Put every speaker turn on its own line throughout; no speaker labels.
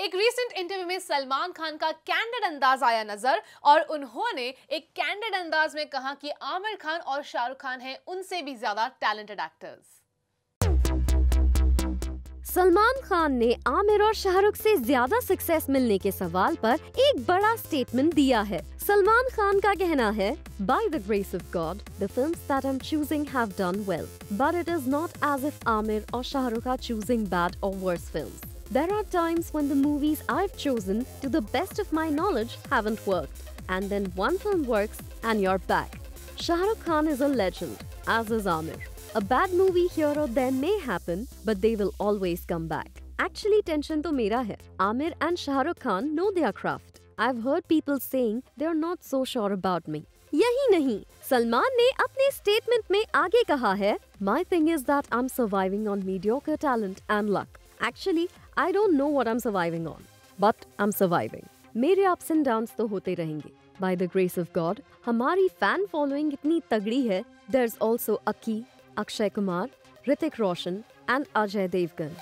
एक recent interview में सलमान खान का कैंडिड अंदाज आया नजर और उन्होंने एक कैंडिड अंदाज में कहा कि आमिर खान और शाहरुख खान हैं उनसे भी ज्यादा टैलेंटेड एक्टर्स।
सलमान खान ने आमिर और शाहरुख से ज्यादा सक्सेस मिलने के सवाल पर एक बड़ा स्टेटमेंट दिया है। सलमान खान का कहना है, By the grace of God, the films that I'm choosing have done well, but it is not as if Amir or Shahrukh are choosing bad or worse films. There are times when the movies I've chosen, to the best of my knowledge, haven't worked, and then one film works and you're back. Shahrukh Khan is a legend, as is Amir. A bad movie here or there may happen, but they will always come back. Actually, tension to mera hai. Amir and Shahrukh Khan know their craft. I've heard people saying they're not so sure about me. यही नहीं, सलमान ने अपने statement में आगे कहा है, My thing is that I'm surviving on mediocre talent and luck. Actually, I don't know what I'm surviving on, but I'm surviving. मेरे ups and downs तो होते रहेंगे. By the grace of God, हमारी fan following इतनी तगड़ी है. There's also Aki, Akshay Kumar, Hrithik Roshan and Ajay Devgan.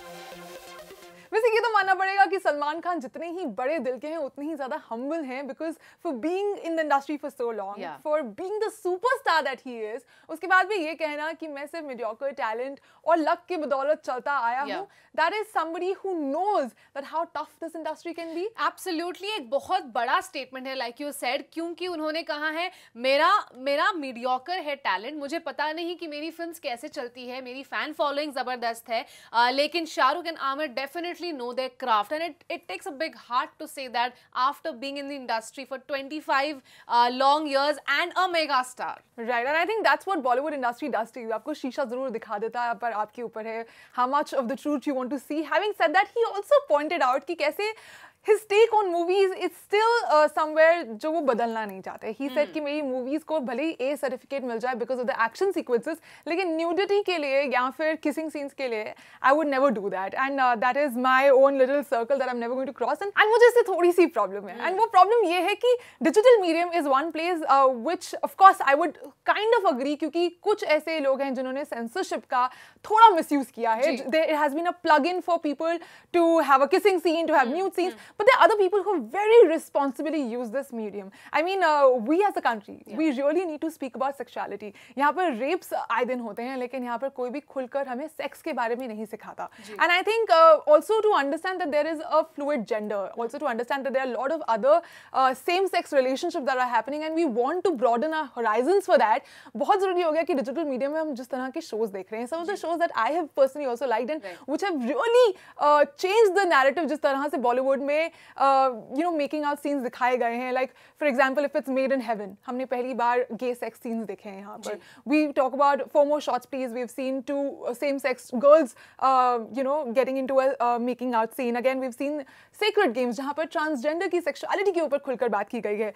वैसे ये तो मानना पड़ेगा कि सलमान खान जितने ही बड़े दिल के हैं उतने ही ज्यादा हम्बल हैं because for being in the industry for so long, for being the superstar that he is, उसके बाद भी ये कहना कि मैं सिर्फ मीडियोकर टैलेंट और लक की बदौलत चलता आया हूँ, that is somebody who knows that how tough this industry can be.
Absolutely एक बहुत बड़ा स्टेटमेंट है लाइक यू सेड, क्योंकि उन्होंने कहा है मेरा मीडियोकर है टैलेंट, मुझे पता नहीं कि मेरी फिल्म्स कैसे चलती है, मेरी फैन फॉलोइंग जबरदस्त है, लेकिन Shahrukh and Aamir definitely know their craft, and it takes a big heart to say that after being in the industry for 25 long years and a mega star.
Right, and I think that's what Bollywood industry does to you. आपको शीशा जरूर दिखा देता है, पर आपके ऊपर है how much of the truth you want to see. Having said that, he also pointed out कि कैसे his take on movies is still somewhere जो वो बदलना नहीं चाहते. He said कि मेरी movies को भले ही A सर्टिफिकेट मिल जाए because of the action sequences, लेकिन nudity के लिए या फिर kissing scenes के लिए I would never do that, and that is my own little circle that I'm never going to cross. And मुझे इससे थोड़ी सी problem है, and वो problem ये है कि digital medium is one place which of course I would kind of agree, क्योंकि कुछ ऐसे लोग हैं जिन्होंने censorship का थोड़ा misuse किया है. There has been a plug-in for people to have a kissing scene, to have nude scenes. But there are other people who very responsibly use this medium. I mean, we as a country, we really need to speak about sexuality. यहाँ पर rapes आए दिन होते हैं, लेकिन यहाँ पर कोई भी खुलकर हमें sex के बारे में नहीं सिखाता. And I think also to understand that there is a fluid gender, also to understand that there are a lot of other same-sex relationships that are happening, and we want to broaden our horizons for that. बहुत ज़रूरी हो गया कि digital media में हम जिस तरह के shows देख रहे हैं, some of the shows that I have personally also liked and which have really changed the narrative जिस तरह से Bollywood में making out scenes दिखाए गए हैं. Like for example, if it's Made in Heaven, हमने पहली बार gay sex scenes देखे हैं यहाँ पर. We talk about 4 more shots please. We've seen 2 same-sex girls getting into a making out scene. Again, we've seen Sacred Games जहाँ पर transgender की sexuality के ऊपर खुलकर बात की गई है.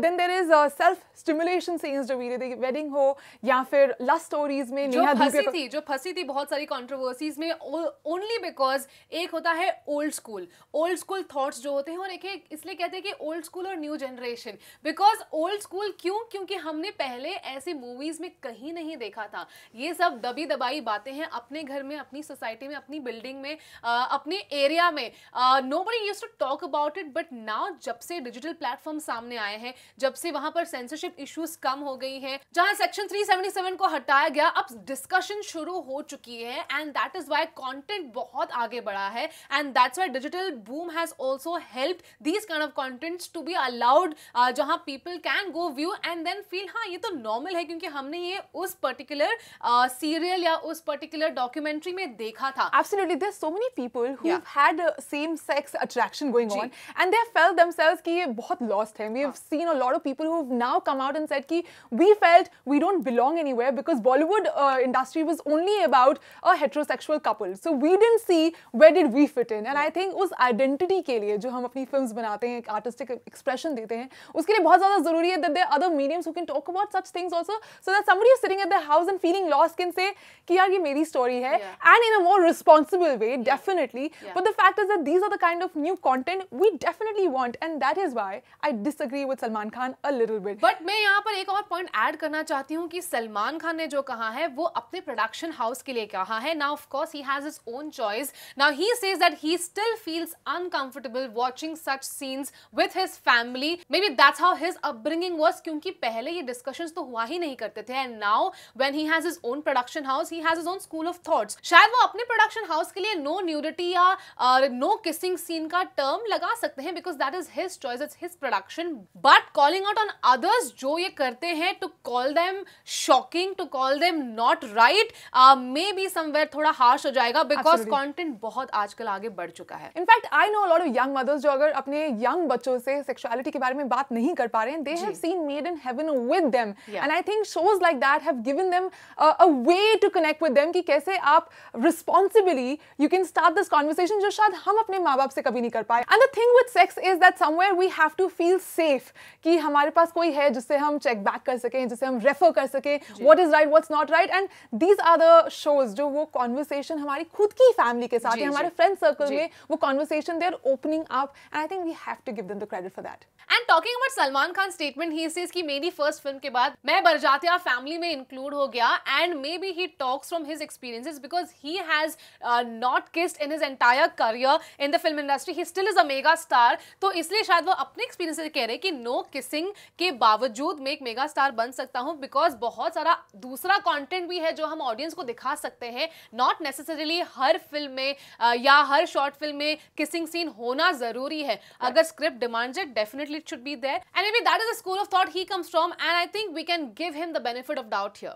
Then there is self-stimulation scenes जो वीरे दी wedding हो या फिर lust stories में
जो फंसी थी बहुत सारी controversies में only because एक होता है old school thoughts जो होते हैं, और एक इसलिए कहते हैं कि ओल्ड स्कूल और new generation. Because old school क्यों? क्योंकि हमने पहले ऐसे मूवीज में कहीं नहीं देखा था. ये सब दबी दबाई बातें हैं अपने घर में, अपनी सोसाइटी में, अपनी बिल्डिंग में, अपने एरिया में. Nobody used to talk about it, but now जब से डिजिटल प्लेटफॉर्म सामने आए हैं, जब से वहां पर सेंसरशिप इश्यूज कम हो गई हैं, जहां सेक्शन 377 को हटाया गया, अब डिस्कशन शुरू हो चुकी है, and that is why content बहुत आगे बढ़ा है, and that's why digital boom has also helped these kind of contents to be allowed, जहां people can go view and then feel हाँ ये तो normal है क्योंकि हमने ये उस particular serial या उस particular documentary में देखा था.
Absolutely, there's so many people who've had same-sex attraction going on and they have felt themselves कि ये बहुत lost है. We have seen a lot of people who've now come out and said कि we felt we don't belong anywhere because Bollywood industry was only about a heterosexual couple, so we didn't see where did we fit in. And I think उस identity के लिए जो हम अपनी films बनाते हैं, एक आर्टिस्टिक एक्सप्रेशन देते हैं, उसके लिए बहुत ज़्यादा ज़रूरी है that there are other mediums who can talk about such things also, so that somebody is sitting at their house and feeling lost can say कि यार ये मेरी story है, and in a more responsible way, definitely. But the fact is that these are the kind of new content we definitely want, and that is why I disagree with Salman Khan a little bit.
But मैं यहाँ पर एक और point add करना चाहती हूँ कि सलमान खान ने जो कहा है वो अपने प्रोडक्शन हाउस के लिए कहा है. Now of course he has his own choice. Now he says that he still feels uncomfortable comfortable watching such scenes with his family. Maybe that's how his upbringing was, क्योंकि पहले ये discussions तो हुआ ही नहीं करते थे. And now when he has his own production house, he has his own school of thoughts. शायद वो अपने production house के लिए no nudity या no kissing scene का term लगा सकते हैं, because that is his choice, it's his production. But calling out on others जो ये करते हैं, to call them shocking, to call them not right, maybe somewhere थोड़ा harsh हो जाएगा, because content बहुत आजकल आगे बढ़ चुका है.
In fact, I know a lot of young mothers जो अगर अपने young बच्चों से sexuality के बारे में बात नहीं कर पा रहे हैं, they have seen Made in Heaven with them, and I think shows like that have given them a way to connect with them कि कैसे आप responsibly you can start this conversation जो शायद हम अपने माँ बाप से कभी नहीं कर पाए. And the thing with sex is that somewhere we have to feel safe कि हमारे पास कोई है जिससे हम check back कर सकें, जिससे हम refer कर सकें, what is right, what's not right, and these are the shows जो वो conversation हमारी खुद की family के साथ, हमारे friend circle में वो conversation they are opening up, and I think we have to give them the credit for that.
And talking about Salman Khan's statement, he says कि मेरी first film के बाद मैं बरजातिया family में include हो गया, and maybe he talks from his experiences because he has not kissed in his entire career in the film industry. He still is a mega star, तो इसलिए शायद वो अपने experience से कह रहे हैं कि no kissing के बावजूद मैं एक मेगा स्टार बन सकता हूँ, because बहुत सारा दूसरा content भी है जो हम audience को दिखा सकते हैं. Not necessarily हर film में या हर short film में kissing scene होना जरूरी है. अगर script demands it, definitely it should be there, and maybe that is the school of thought he comes from, and I think we can give him the benefit of doubt here.